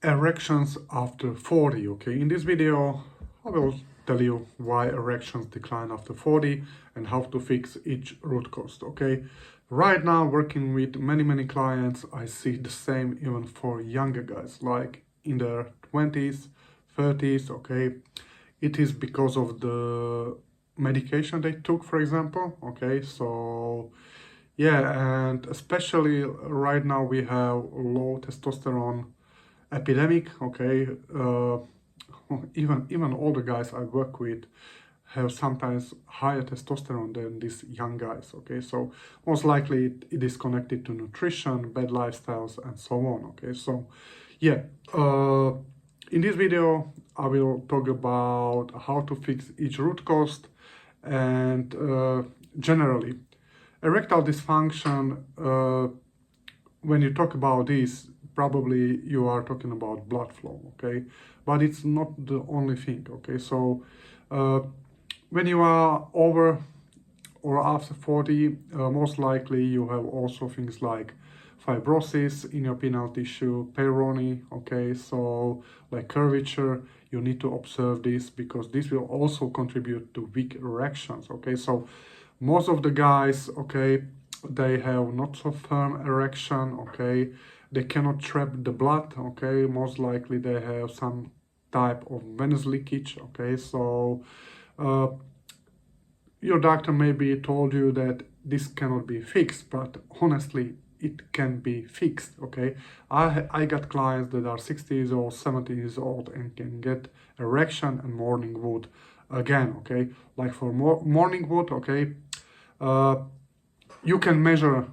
Erections after 40. Okay, in this video I will tell you why erections decline after 40 and how to fix each root cause. Okay, right now working with many clients, I see the same even for younger guys like in their 20s 30s. Okay, it is because of the medication they took, for example. Okay, so yeah, and especially right now we have low testosterone epidemic. Okay, even older guys I work with have sometimes higher testosterone than these young guys. Okay, so most likely it is connected to nutrition, bad lifestyles, and so on. Okay, so yeah, in this video I will talk about how to fix each root cause and generally erectile dysfunction. When you talk about this, probably you are talking about blood flow. Okay, but it's not the only thing. Okay, so when you are over or after 40, most likely you have also things like fibrosis in your penile tissue, peyronie. Okay, so like curvature, you need to observe this because this will also contribute to weak erections. Okay, so most of the guys, okay, they have not so firm erection. Okay, they cannot trap the blood. Okay, most likely they have some type of venous leakage. Okay, so your doctor maybe told you that this cannot be fixed, but honestly it can be fixed. Okay, I got clients that are 60 years old, 70 years old and can get erection and morning wood again. Okay, like for morning wood, okay, you can measure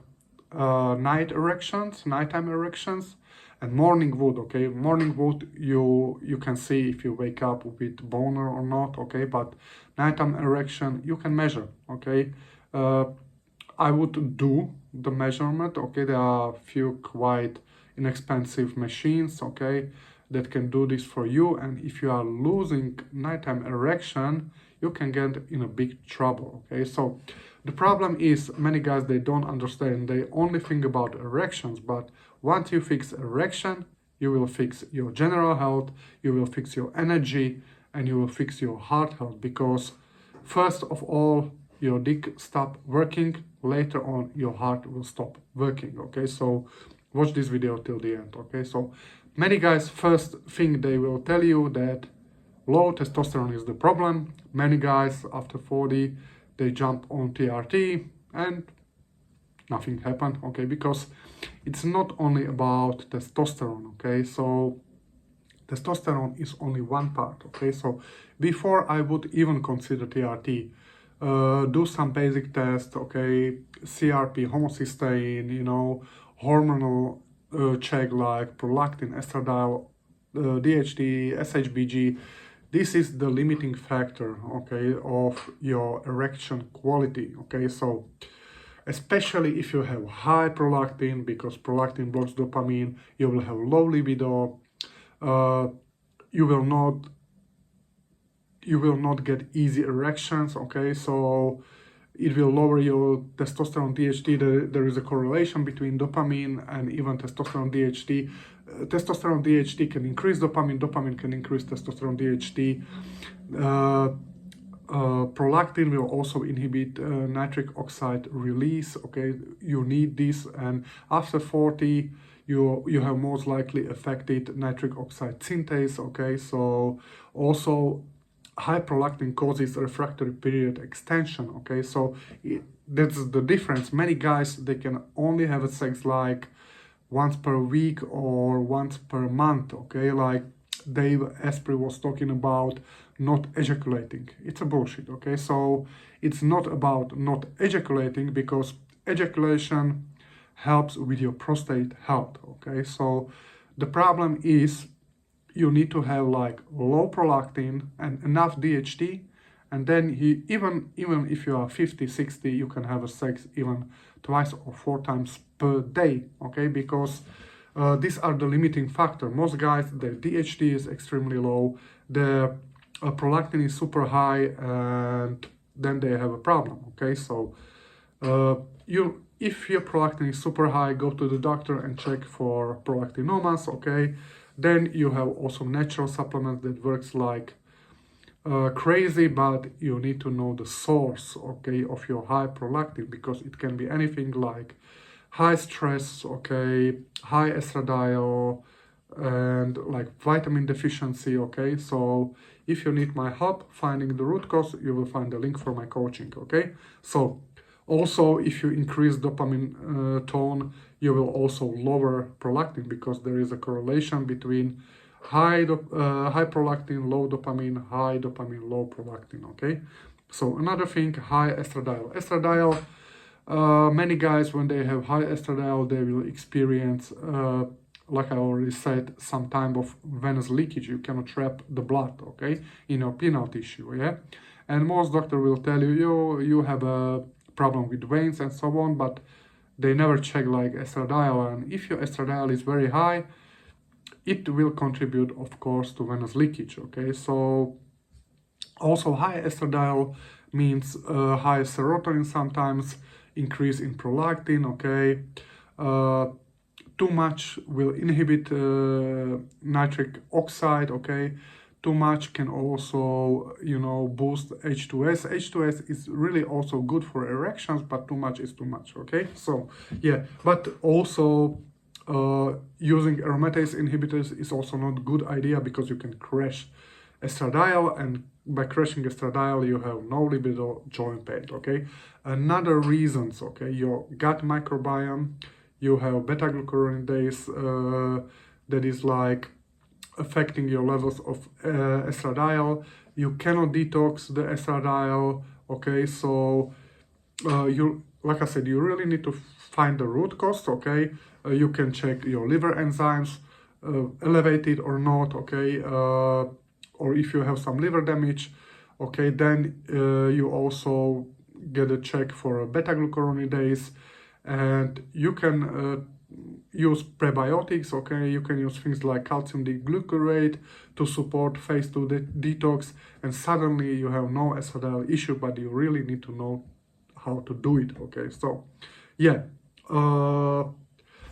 nighttime erections, and morning wood. Okay, morning wood, you can see if you wake up with boner or not. Okay, but nighttime erection you can measure. Okay, I would do the measurement. Okay, there are a few quite inexpensive machines, okay, that can do this for you, and if you are losing nighttime erection, you can get in a big trouble. Okay, so the problem is many guys, they don't understand, they only think about erections, but once you fix erection, you will fix your general health, you will fix your energy, and you will fix your heart health, because first of all your dick stop working, later on your heart will stop working. Okay, so watch this video till the end. Okay, so many guys, first thing they will tell you that low testosterone is the problem. Many guys after 40, they jump on TRT and nothing happened. Okay, because it's not only about testosterone. Okay, so testosterone is only one part. Okay, so before I would even consider TRT, do some basic tests. Okay, CRP, homocysteine, you know, hormonal check like prolactin, estradiol, DHT, SHBG. This is the limiting factor, okay, of your erection quality. Okay, so especially if you have high prolactin, because prolactin blocks dopamine, you will have low libido. You will not get easy erections. Okay, so it will lower your testosterone DHT. There is a correlation between dopamine and even testosterone DHT. Testosterone DHT can increase dopamine, dopamine can increase testosterone DHT. Prolactin will also inhibit nitric oxide release. Okay, you need this, and after 40 you have most likely affected nitric oxide synthase. Okay, so also high prolactin causes refractory period extension. Okay, so that's the difference. Many guys, they can only have a sex like once per week or once per month. Okay, like Dave Asprey was talking about not ejaculating. It's a bullshit. Okay, so it's not about not ejaculating, because ejaculation helps with your prostate health. Okay, so the problem is you need to have like low prolactin and enough DHT, and then even if you are 50, 60, you can have a sex even twice or 4 times per day. Okay, because these are the limiting factor. Most guys, their DHT is extremely low, their prolactin is super high, and then they have a problem. Okay, so if your prolactin is super high, go to the doctor and check for prolactinomas. Okay, Then you have also natural supplements that works like crazy, but you need to know the source, okay, of your high prolactin, because it can be anything like high stress, okay, high estradiol, and like vitamin deficiency, okay. So if you need my help finding the root cause, you will find the link for my coaching, okay. So also, if you increase dopamine tone, you will also lower prolactin, because there is a correlation between high prolactin, low dopamine, low prolactin, okay. So another thing, high estradiol. Many guys, when they have high estradiol, they will experience, like I already said, some type of venous leakage. You cannot trap the blood, okay, in your penile tissue, yeah. And most doctor will tell you, you have a problem with veins and so on, but they never check like estradiol. And if your estradiol is very high, it will contribute, of course, to venous leakage, okay. So also high estradiol means high serotonin sometimes, increase in prolactin, okay. Too much will inhibit nitric oxide, okay. Too much can also, you know, boost H2S. H2S is really also good for erections, but too much is too much, okay. So yeah, but also using aromatase inhibitors is also not a good idea, because you can crash estradiol, and by crashing estradiol you have no libido, joint pain, okay. Another reasons, okay, your gut microbiome, you have beta-glucuronidase that is like affecting your levels of estradiol. You cannot detox the estradiol, okay. So you, like I said, you really need to find the root cause, okay. You can check your liver enzymes, elevated or not, okay. Or if you have some liver damage, okay, then you also get a check for a beta-glucuronidase, and you can use prebiotics, okay. You can use things like calcium D-glucarate to support phase 2 detox, and suddenly you have no estradiol issue, but you really need to know how to do it, okay. So yeah,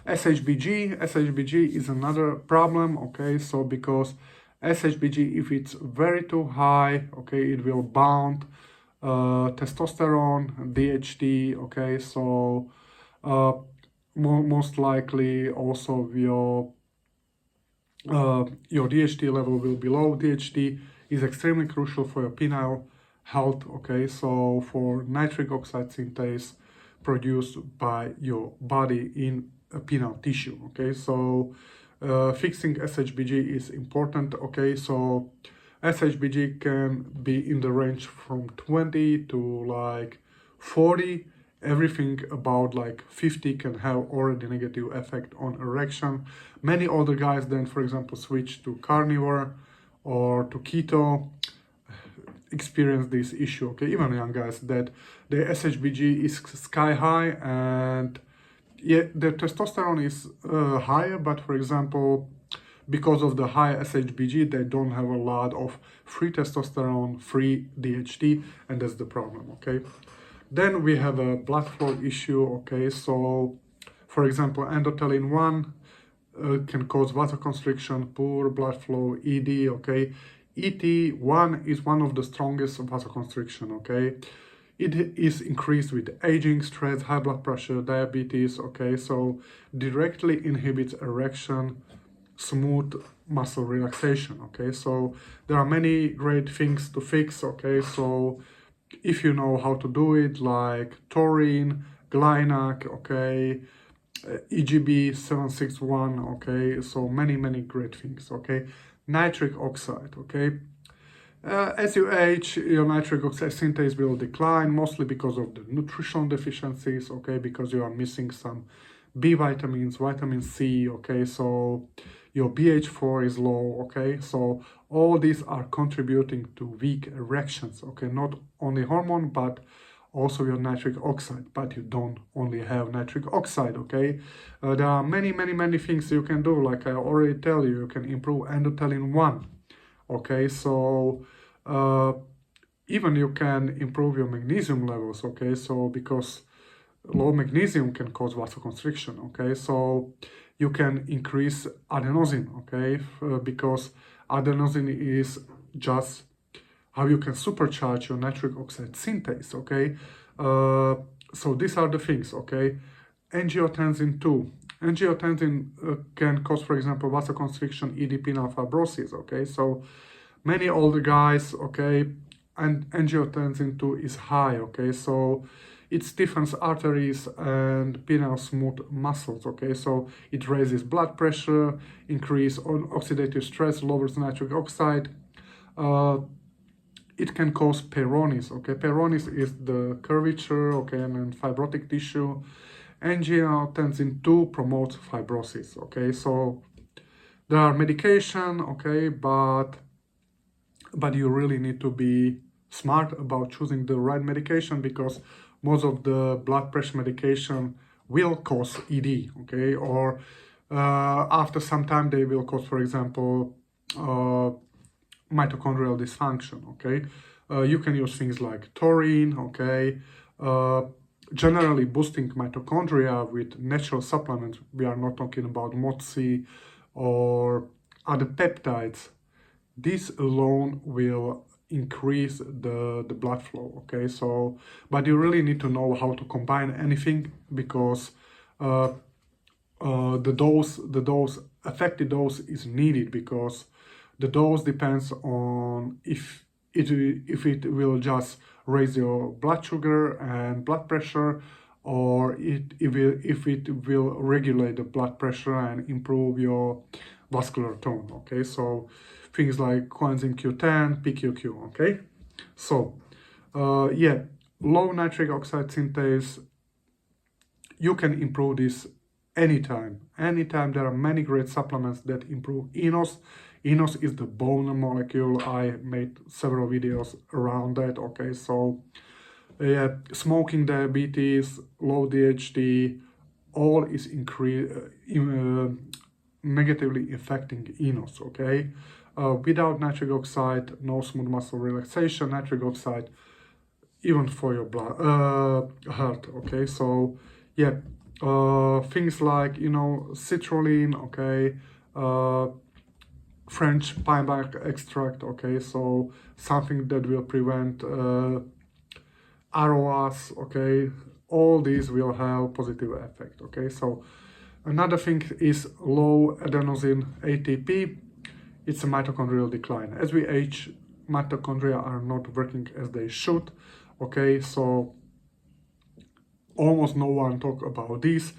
SHBG is another problem, okay. So because SHBG, if it's very too high, okay, it will bound testosterone, DHT, okay. So most likely also your DHT level will be low. DHT is extremely crucial for your penile health, okay. So for nitric oxide synthase produced by your body in a penile tissue, okay. So fixing SHBG is important, okay. So SHBG can be in the range from 20 to like 40. Everything about like 50 can have already negative effect on erection. Many older guys then, for example, switch to carnivore or to keto, experience this issue, okay. Even young guys, that the SHBG is sky high, and yeah, the testosterone is higher, but for example, because of the high SHBG, they don't have a lot of free testosterone, free DHT, and that's the problem, okay. Then we have a blood flow issue, okay. So for example, endothelin 1 can cause vasoconstriction, poor blood flow, ED, okay. ET1 is one of the strongest vasoconstriction, okay. It is increased with aging, stress, high blood pressure, diabetes, okay. So directly inhibits erection, smooth muscle relaxation, okay. So there are many great things to fix, okay. So if you know how to do it, like taurine, Glynac, okay, EGB 761, okay. So many great things, okay. Nitric oxide, okay. As you age, your nitric oxide synthase will decline, mostly because of the nutritional deficiencies, okay, because you are missing some B vitamins, vitamin C, okay. So your BH4 is low, okay. So all these are contributing to weak erections, okay. Not only hormone, but also your nitric oxide. But you don't only have nitric oxide, okay. There are many things you can do. Like I already tell you, you can improve endothelin 1, okay. So even you can improve your magnesium levels, okay. So because low magnesium can cause vasoconstriction, okay. So you can increase adenosine, okay, because adenosine is just how you can supercharge your nitric oxide synthase, okay. So these are the things, okay. Angiotensin 2. Angiotensin can cause, for example, vasoconstriction, ED, penile fibrosis, okay. So many older guys, okay, and angiotensin 2 is high, okay. So it stiffens arteries and penile smooth muscles, okay. So it raises blood pressure, increase oxidative stress, lowers nitric oxide. It can cause Peyronie's, okay. Peyronie's is the curvature, okay, and fibrotic tissue. Angiotensin 2 promotes fibrosis, okay. So there are medication, okay, but you really need to be smart about choosing the right medication, because most of the blood pressure medication will cause ED, okay, or after some time they will cause, for example, mitochondrial dysfunction, okay. You can use things like taurine, okay. Generally boosting mitochondria with natural supplements. We are not talking about MOTSI or other peptides. This alone will increase the blood flow, okay. So but you really need to know how to combine anything, because the effective dose is needed, because the dose depends on if it will just raise your blood sugar and blood pressure, or if it will regulate the blood pressure and improve your vascular tone, okay. So things like coenzyme Q10, PQQ, okay. So yeah, low nitric oxide synthase, you can improve this anytime. There are many great supplements that improve enos. Enos is the bone molecule. I made several videos around that, okay. So yeah, smoking, diabetes, low DHT, all is negatively affecting enos, okay. Without nitric oxide, no smooth muscle relaxation. Nitric oxide, even for your blood heart, okay. So yeah, things like, you know, citrulline, okay, French pine bark extract, okay, so something that will prevent ROS, okay, all these will have positive effect, okay. So another thing is low adenosine ATP. It's a mitochondrial decline. As we age, mitochondria are not working as they should, okay. So almost no one talk about this.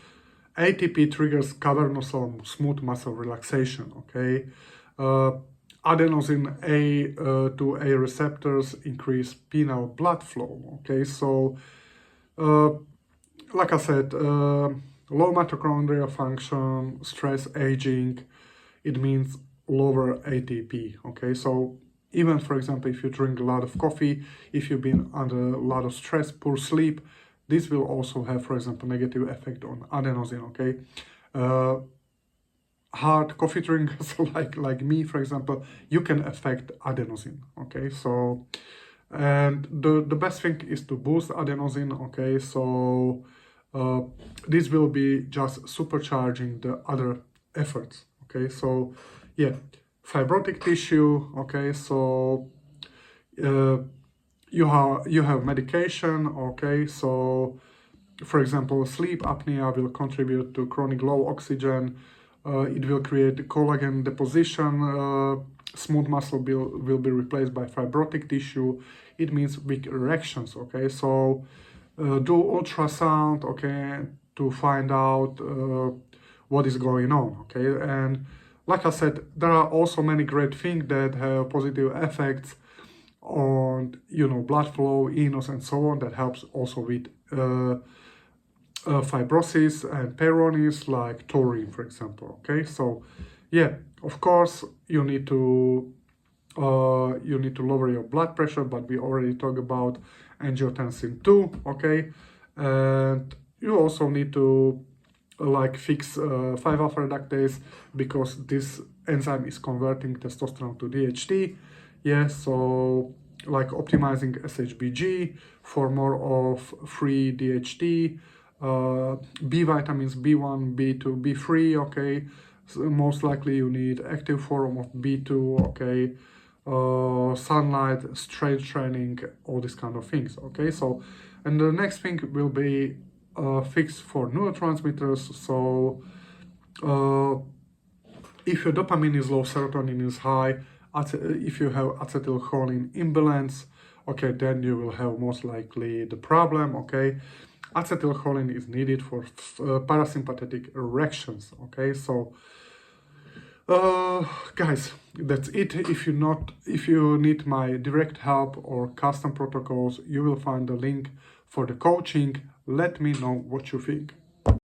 ATP triggers cavernous or smooth muscle relaxation, okay. Adenosine to A receptors increase penile blood flow, okay. So like I said, low mitochondrial function, stress, aging, it means lower ATP, okay. So even, for example, if you drink a lot of coffee, if you've been under a lot of stress, poor sleep, this will also have, for example, negative effect on adenosine, okay. Hard coffee drinkers like me, for example, you can affect adenosine, okay. So and the best thing is to boost adenosine, okay. So this will be just supercharging the other efforts, okay. So yeah, fibrotic tissue, okay. So you have medication, okay. So for example, sleep apnea will contribute to chronic low oxygen. It will create collagen deposition. Smooth muscle will be replaced by fibrotic tissue. It means weak erections, okay. So do ultrasound, okay, to find out what is going on, okay. And like I said, there are also many great things that have positive effects on, you know, blood flow, enos, and so on, that helps also with fibrosis and Peyronie's, like taurine, for example, okay. So yeah, of course you need to lower your blood pressure, but we already talked about angiotensin 2, okay. And you also need to like fix 5-alpha reductase, because this enzyme is converting testosterone to DHT. Yeah, so like optimizing SHBG for more of free DHT, B vitamins, B1, B2, B3, okay. So most likely you need active form of B2, okay. Sunlight, strength training, all these kind of things, okay. So, and the next thing will be fix for neurotransmitters. So if your dopamine is low, serotonin is high, if you have acetylcholine imbalance, okay, then you will have most likely the problem, okay. Acetylcholine is needed for parasympathetic erections, okay. So guys, that's it. If you need my direct help or custom protocols, you will find the link for the coaching. Let me know what you think.